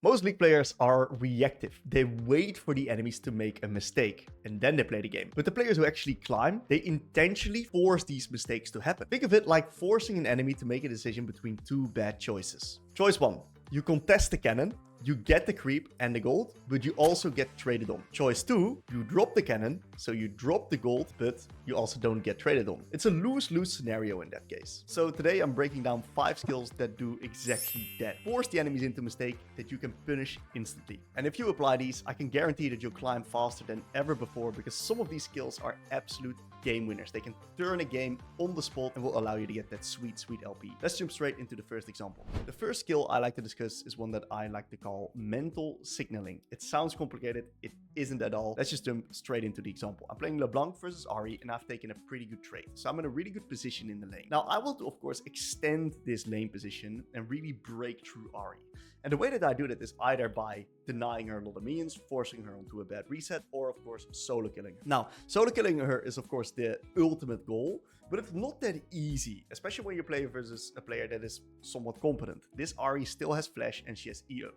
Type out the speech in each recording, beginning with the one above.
Most League players are reactive. They wait for the enemies to make a mistake and then they play the game. But the players who actually climb, they intentionally force these mistakes to happen. Think of it like forcing an enemy to make a decision between two bad choices. Choice 1. You contest the cannon, you get the creep and the gold, but you also get traded on. Choice 2, you drop the cannon, so you drop the gold, but you also don't get traded on. It's a lose-lose scenario in that case. So today I'm breaking down 5 skills that do exactly that. Force the enemies into a mistake that you can punish instantly. And if you apply these, I can guarantee that you'll climb faster than ever before, because some of these skills are absolute game winners. They can turn a game on the spot and will allow you to get that sweet LP. Let's jump straight into the first example. The first skill I like to discuss is one that I like to call mental signaling. It sounds complicated, it isn't at all. Let's just jump straight into the example. I'm playing LeBlanc versus Ahri and I've taken a pretty good trade. So I'm in a really good position in the lane. Now I want to of course extend this lane position and really break through Ahri. And the way that I do that is either by denying her a lot of minions, forcing her onto a bad reset, or of course solo killing her. Now, solo killing her is of course the ultimate goal, but it's not that easy, especially when you play versus a player that is somewhat competent. This Ahri still has flash and she has E up.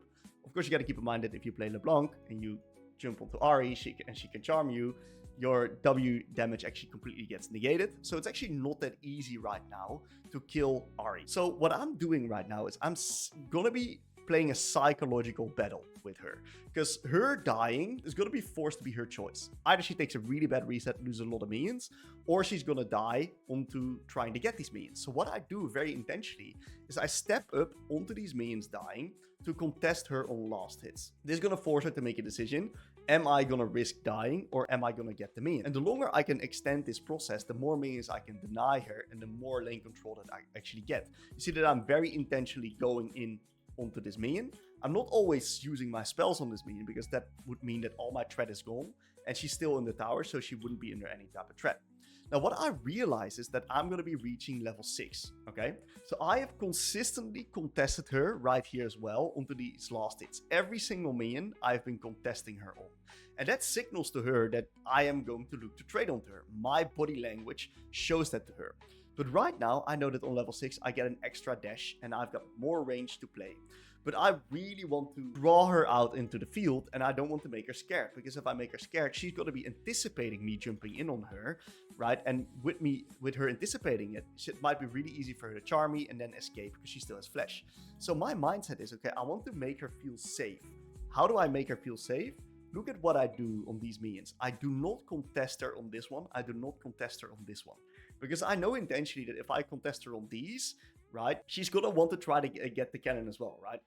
Of course, you got to keep in mind that if you play LeBlanc and you jump onto Ahri and she can charm you, your W damage actually completely gets negated. So it's actually not that easy right now to kill Ahri. So what I'm doing right now is I'm gonna be playing a psychological battle with her, because her dying is going to be forced to be her choice. Either she takes a really bad reset, loses a lot of minions, or she's going to die onto trying to get these minions. So what I do very intentionally is I step up onto these minions dying to contest her on last hits. This is going to force her to make a decision. Am I going to risk dying or am I going to get the minion? And the longer I can extend this process, the more minions I can deny her and the more lane control that I actually get. You see that I'm very intentionally going in onto this minion. I'm not always using my spells on this minion because that would mean that all my threat is gone and she's still in the tower, so she wouldn't be under any type of threat. Now what I realize is that I'm going to be reaching level 6, okay? So I have consistently contested her right here as well onto these last hits. Every single minion I've been contesting her on. And that signals to her that I am going to look to trade onto her. My body language shows that to her. But right now, I know that on level 6, I get an extra dash and I've got more range to play. But I really want to draw her out into the field and I don't want to make her scared. Because if I make her scared, she's going to be anticipating me jumping in on her, right? And with her anticipating it, it might be really easy for her to charm me and then escape because she still has flash. So my mindset is, okay, I want to make her feel safe. How do I make her feel safe? Look at what I do on these minions. I do not contest her on this one. I do not contest her on this one. Because I know intentionally that if I contest her on these, right, she's going to want to try to get the cannon as well, right?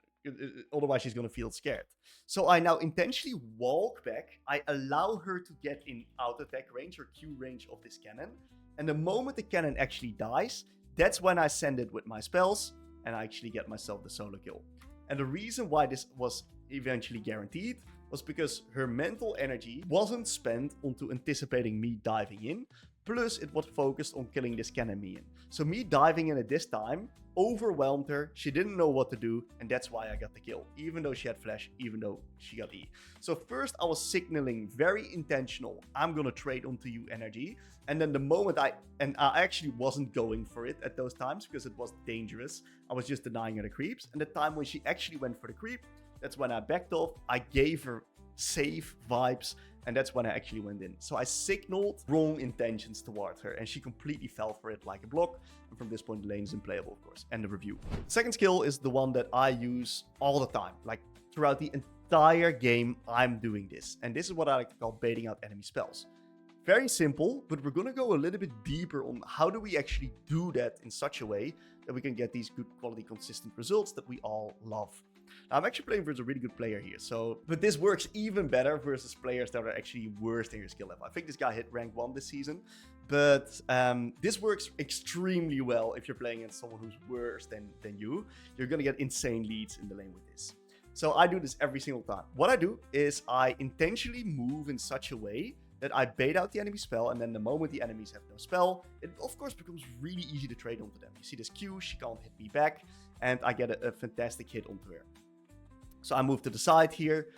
Otherwise, she's going to feel scared. So I now intentionally walk back. I allow her to get in out attack range or Q range of this cannon. And the moment the cannon actually dies, that's when I send it with my spells and I actually get myself the solo kill. And the reason why this was eventually guaranteed was because her mental energy wasn't spent onto anticipating me diving in, plus it was focused on killing this cannon minion. So me diving in at this time overwhelmed her, she didn't know what to do, and that's why I got the kill, even though she had flash, even though she got E. So first I was signaling very intentional, I'm gonna trade onto you energy, and then the moment I actually wasn't going for it at those times because it was dangerous, I was just denying her the creeps, and the time when she actually went for the creep, that's when I backed off, I gave her safe vibes, and that's when I actually went in. So I signaled wrong intentions towards her, and she completely fell for it like a block. And from this point, the lane is unplayable, of course. End of review. The second skill is the one that I use all the time. Like throughout the entire game, I'm doing this. And this is what I like to call baiting out enemy spells. Very simple, but we're going to go a little bit deeper on how do we actually do that in such a way that we can get these good quality, consistent results that we all love. Now, I'm actually playing versus a really good player here, but this works even better versus players that are actually worse than your skill level. I think this guy hit rank 1 this season, but this works extremely well if you're playing against someone who's worse than you. You're going to get insane leads in the lane with this. So I do this every single time. What I do is I intentionally move in such a way that I bait out the enemy spell, and then the moment the enemies have no spell, it of course becomes really easy to trade onto them. You see this Q, she can't hit me back, and I get a fantastic hit onto her. So I move to the side here,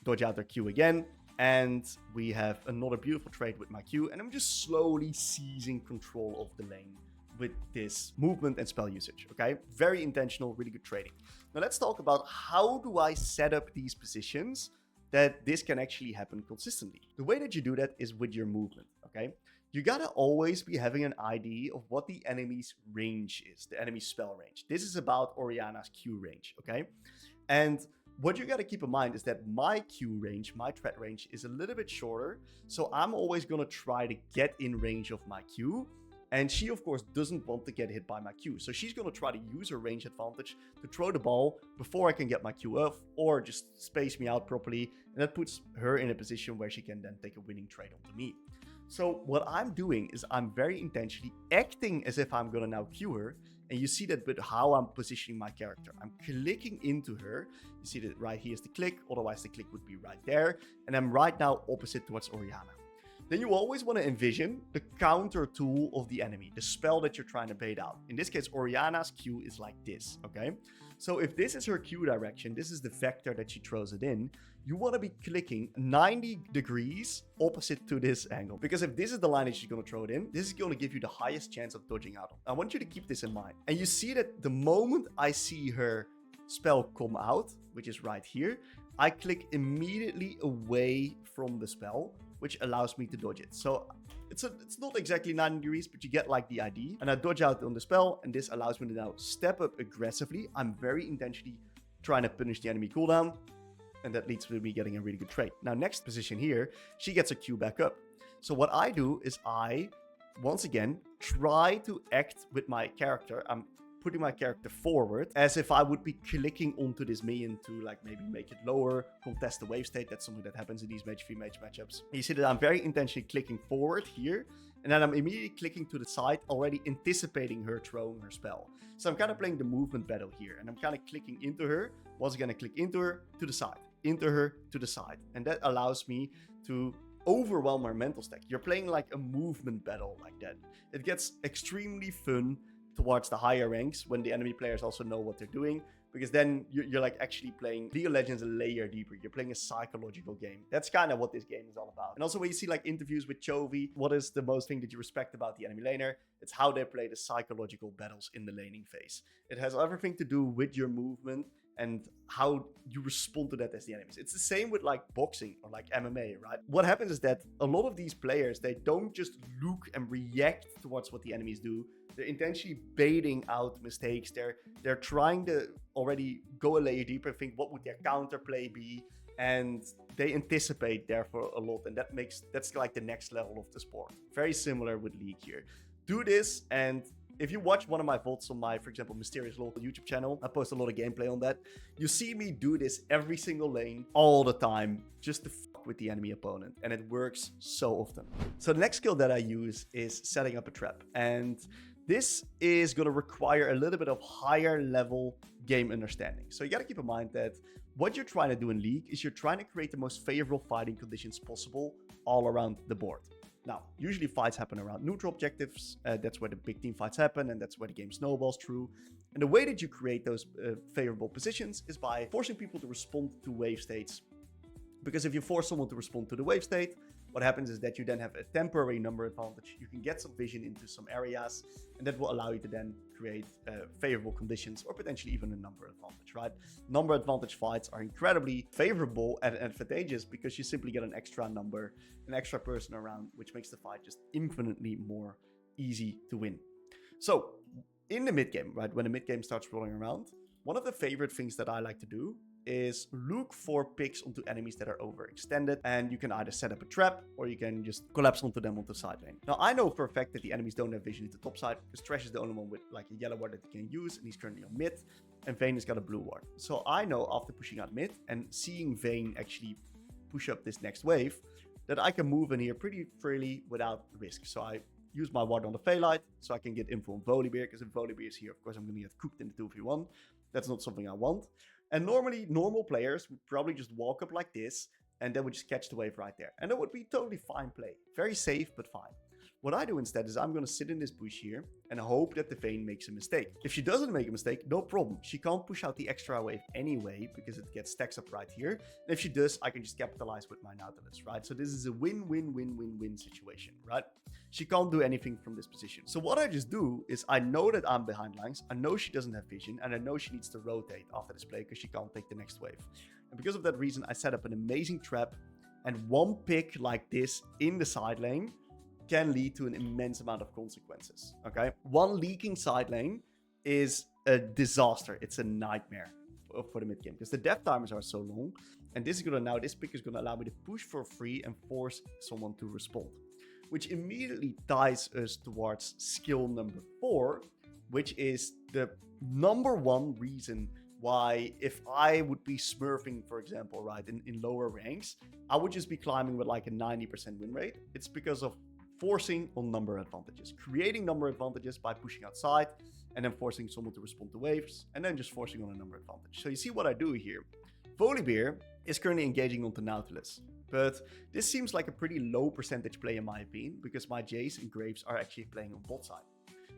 dodge out their Q again, and we have another beautiful trade with my Q, and I'm just slowly seizing control of the lane with this movement and spell usage, okay? Very intentional, really good trading. Now let's talk about how do I set up these positions that this can actually happen consistently. The way that you do that is with your movement, okay? You gotta always be having an idea of what the enemy's range is, the enemy's spell range. This is about Orianna's Q range, okay? And what you gotta keep in mind is that my Q range, my threat range is a little bit shorter. So I'm always gonna try to get in range of my Q. And she, of course, doesn't want to get hit by my Q. So she's going to try to use her range advantage to throw the ball before I can get my Q off or just space me out properly. And that puts her in a position where she can then take a winning trade onto me. So what I'm doing is I'm very intentionally acting as if I'm going to now Q her. And you see that with how I'm positioning my character. I'm clicking into her. You see that right here is the click. Otherwise, the click would be right there. And I'm right now opposite towards Orianna. Then you always want to envision the counter tool of the enemy, the spell that you're trying to bait out. In this case, Orianna's Q is like this, okay? So if this is her Q direction, this is the vector that she throws it in, you want to be clicking 90 degrees opposite to this angle. Because if this is the line that she's going to throw it in, this is going to give you the highest chance of dodging out. I want you to keep this in mind. And you see that the moment I see her spell come out, which is right here, I click immediately away from the spell, which allows me to dodge it. So it's not exactly 90 degrees, but you get like the idea. And I dodge out on the spell, and this allows me to now step up aggressively. I'm very intentionally trying to punish the enemy cooldown, and that leads to me getting a really good trade. Now, next position here, she gets a Q back up. So what I do is I, once again, try to act with my character. I'm putting my character forward as if I would be clicking onto this minion to like maybe make it lower, contest the wave state. That's something that happens in these mage v mage matchups. You see that I'm very intentionally clicking forward here, and then I'm immediately clicking to the side, already anticipating her throwing her spell. So I'm kind of playing the movement battle here, and I'm kind of clicking into her. Once again, I click into her, to the side, into her, to the side. And that allows me to overwhelm her mental stack. You're playing like a movement battle like that. It gets extremely fun towards the higher ranks when the enemy players also know what they're doing, because then you're like actually playing League of Legends a layer deeper. You're playing a psychological game. That's kind of what this game is all about. And also when you see like interviews with Chovy, what is the most thing that you respect about the enemy laner? It's how they play the psychological battles in the laning phase. It has everything to do with your movement and how you respond to that as the enemies. It's the same with like boxing or like MMA, right? What happens is that a lot of these players, they don't just look and react towards what the enemies do. They're intentionally baiting out mistakes. They're trying to already go a layer deeper, think what would their counterplay be, and they anticipate therefore a lot, and that's like the next level of the sport. Very similar with League here. Do this, and if you watch one of my VODs on my, for example, Mysterious Local YouTube channel, I post a lot of gameplay on that. You see me do this every single lane, all the time, just to fuck with the enemy opponent. And it works so often. So the next skill that I use is setting up a trap. And this is going to require a little bit of higher level game understanding. So you got to keep in mind that what you're trying to do in League is you're trying to create the most favorable fighting conditions possible all around the board. Now, usually fights happen around neutral objectives. That's where the big team fights happen, and that's where the game snowballs through. And the way that you create those favorable positions is by forcing people to respond to wave states. Because if you force someone to respond to the wave state, what happens is that you then have a temporary number advantage. You can get some vision into some areas, and that will allow you to then create favorable conditions or potentially even a number advantage, right? Number advantage fights are incredibly favorable and advantageous because you simply get an extra number, an extra person around, which makes the fight just infinitely more easy to win. So in the mid game, right, when the mid game starts rolling around, one of the favorite things that I like to do is look for picks onto enemies that are overextended, and you can either set up a trap or you can just collapse onto them onto side lane. Now I know for a fact that the enemies don't have vision into top side because Thresh is the only one with like a yellow ward that they can use, and he's currently on mid, and Vayne has got a blue ward. So I know after pushing out mid and seeing Vayne actually push up this next wave that I can move in here pretty freely without risk. So I use my ward on the Phalite so I can get info on Volibear, because if Volibear is here, of course I'm going to get cooked in the 2v1. That's not something I want. And normally, normal players would probably just walk up like this, and they would just catch the wave right there. And that would be totally fine play. Very safe, but fine. What I do instead is I'm going to sit in this bush here and hope that the Vayne makes a mistake. If she doesn't make a mistake, no problem. She can't push out the extra wave anyway because it gets stacks up right here. And if she does, I can just capitalize with my Nautilus, right? So this is a win-win-win-win-win situation, right? She can't do anything from this position. So what I just do is I know that I'm behind lines. I know she doesn't have vision, and I know she needs to rotate after this play because she can't take the next wave. And because of that reason, I set up an amazing trap, and one pick like this in the side lane can lead to an immense amount of consequences, okay? One leaking side lane is a disaster. It's a nightmare for the mid game because the death timers are so long. And this pick is gonna allow me to push for free and force someone to respond, which immediately ties us towards skill number 4, which is the number one reason why if I would be smurfing, for example, right, in lower ranks, I would just be climbing with like a 90% win rate. It's because of forcing on number advantages, creating number advantages by pushing outside and then forcing someone to respond to waves and then just forcing on a number advantage. So you see what I do here. Volibear is currently engaging onto Nautilus, but this seems like a pretty low percentage play in my opinion because my Jace and Graves are actually playing on bot side.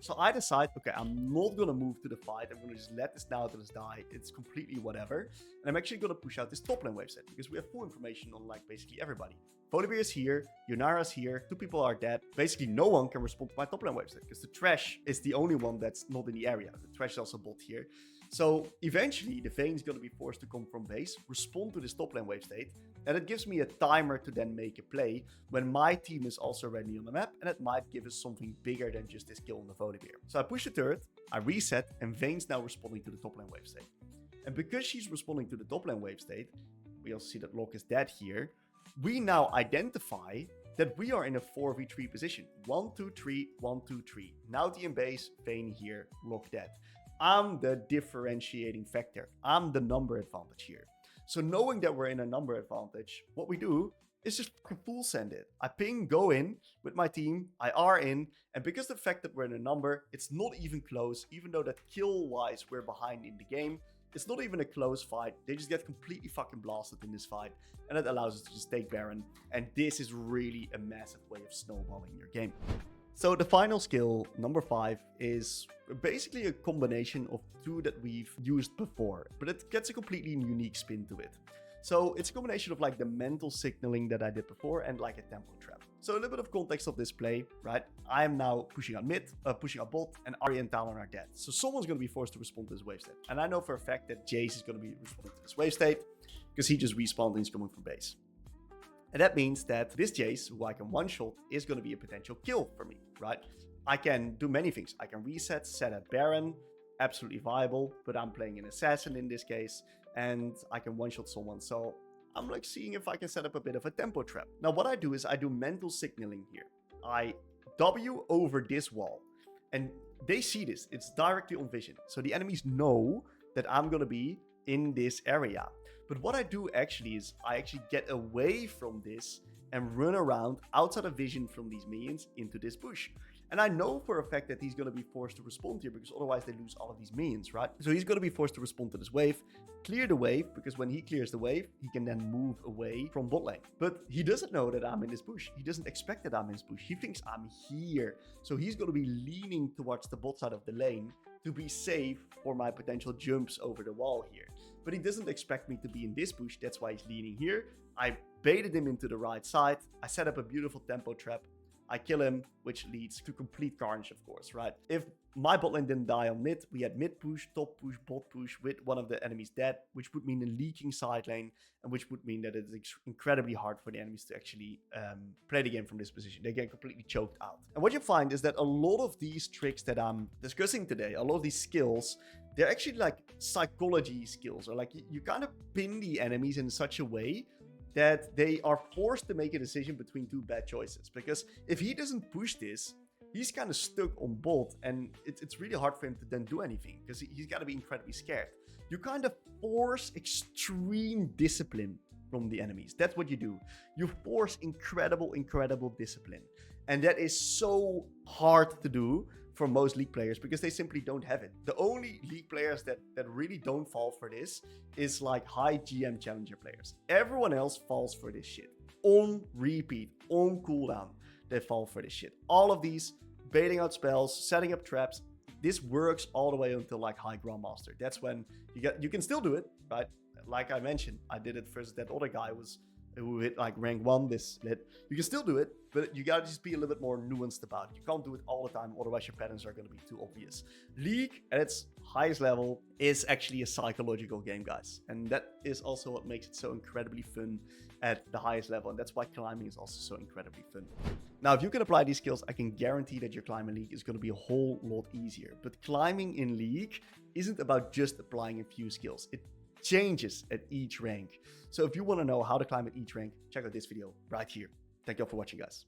So I decide, okay, I'm not going to move to the fight. I'm going to just let this Nautilus die. It's completely whatever. And I'm actually going to push out this top lane wave set because we have full information on like basically everybody. Volibear is here, Yunara's here, 2 people are dead. Basically, no one can respond to my top lane wave set because the Thresh is the only one that's not in the area. The Thresh is also bot here. So eventually, the Vayne is going to be forced to come from base, respond to this top lane wave state, and it gives me a timer to then make a play when my team is also ready on the map, and it might give us something bigger than just this kill on the Volibear. So I push the turret, I reset, and Vayne's now responding to the top lane wave state. And because she's responding to the top lane wave state, we also see that Locke is dead here, we now identify that we are in a 4v3 position. 1, 2, 3, 1, 2, 3. Naughty in base, Vayne here, Locke dead. I'm the differentiating factor. I'm the number advantage here. So knowing that we're in a number advantage, what we do is just fucking full send it. I ping, go in with my team, I are in, and because of the fact that we're in a number, it's not even close, even though that kill-wise we're behind in the game. It's not even a close fight. They just get completely fucking blasted in this fight, and that allows us to just take Baron, and this is really a massive way of snowballing your game. So the final skill, number 5, is basically a combination of 2 that we've used before, but it gets a completely unique spin to it. So it's a combination of like the mental signaling that I did before and like a tempo trap. So a little bit of context of this play, right? I am now pushing out mid, pushing out bot, and Ahri and Talon are dead. So someone's going to be forced to respond to this wave state. And I know for a fact that Jace is going to be responding to this wave state because he just respawned and he's coming from base. And that means that this Jace, who I can one-shot, is going to be a potential kill for me, right? I can do many things. I can reset, set up Baron, absolutely viable, but I'm playing an assassin in this case, and I can one-shot someone. So I'm like seeing if I can set up a bit of a tempo trap. Now what I do is I do mental signaling here. I W over this wall, and they see this. It's directly on vision. So the enemies know that I'm going to be in this area. But what I do actually is I actually get away from this and run around outside of vision from these minions into this bush. And I know for a fact that he's going to be forced to respond here because otherwise they lose all of these minions, right? So he's going to be forced to respond to this wave, clear the wave, because when he clears the wave, he can then move away from bot lane. But he doesn't know that I'm in this bush. He doesn't expect that I'm in this bush. He thinks I'm here. So he's going to be leaning towards the bot side of the lane to be safe for my potential jumps over the wall here. But he doesn't expect me to be in this bush. That's why he's leaning here. I baited him into the right side. I set up a beautiful tempo trap. I kill him, which leads to complete carnage, of course, right? If my bot lane didn't die on mid, we had mid push, top push, bot push with one of the enemies dead, which would mean a leaking side lane, and which would mean that it's incredibly hard for the enemies to actually play the game from this position. They get completely choked out. And what you find is that a lot of these tricks that I'm discussing today, a lot of these skills, they're actually like psychology skills, or like you kind of pin the enemies in such a way that they are forced to make a decision between 2 bad choices. Because if he doesn't push this, he's kind of stuck on bot, and it's really hard for him to then do anything because he's got to be incredibly scared. You kind of force extreme discipline from the enemies. That's what you do. You force incredible discipline. And that is so hard to do for most League players because they simply don't have it. The only League players that really don't fall for this is like high GM challenger players. Everyone else falls for this shit on repeat, on cooldown. they fall for this shit. All of these, baiting out spells, setting up traps, this works all the way until like high Grandmaster. That's when you can still do it, right? Like I mentioned, I did it versus that other guy who hit like rank 1 this lit. You can still do it, but you gotta just be a little bit more nuanced about it. You can't do it all the time, otherwise your patterns are gonna be too obvious. League, at its highest level, is actually a psychological game, guys. And that is also what makes it so incredibly fun at the highest level. And that's why climbing is also so incredibly fun. Now, if you can apply these skills, I can guarantee that your climbing League is gonna be a whole lot easier. But climbing in League isn't about just applying a few skills. It changes at each rank. So if you want to know how to climb at each rank, check out this video right here. Thank you all for watching, guys.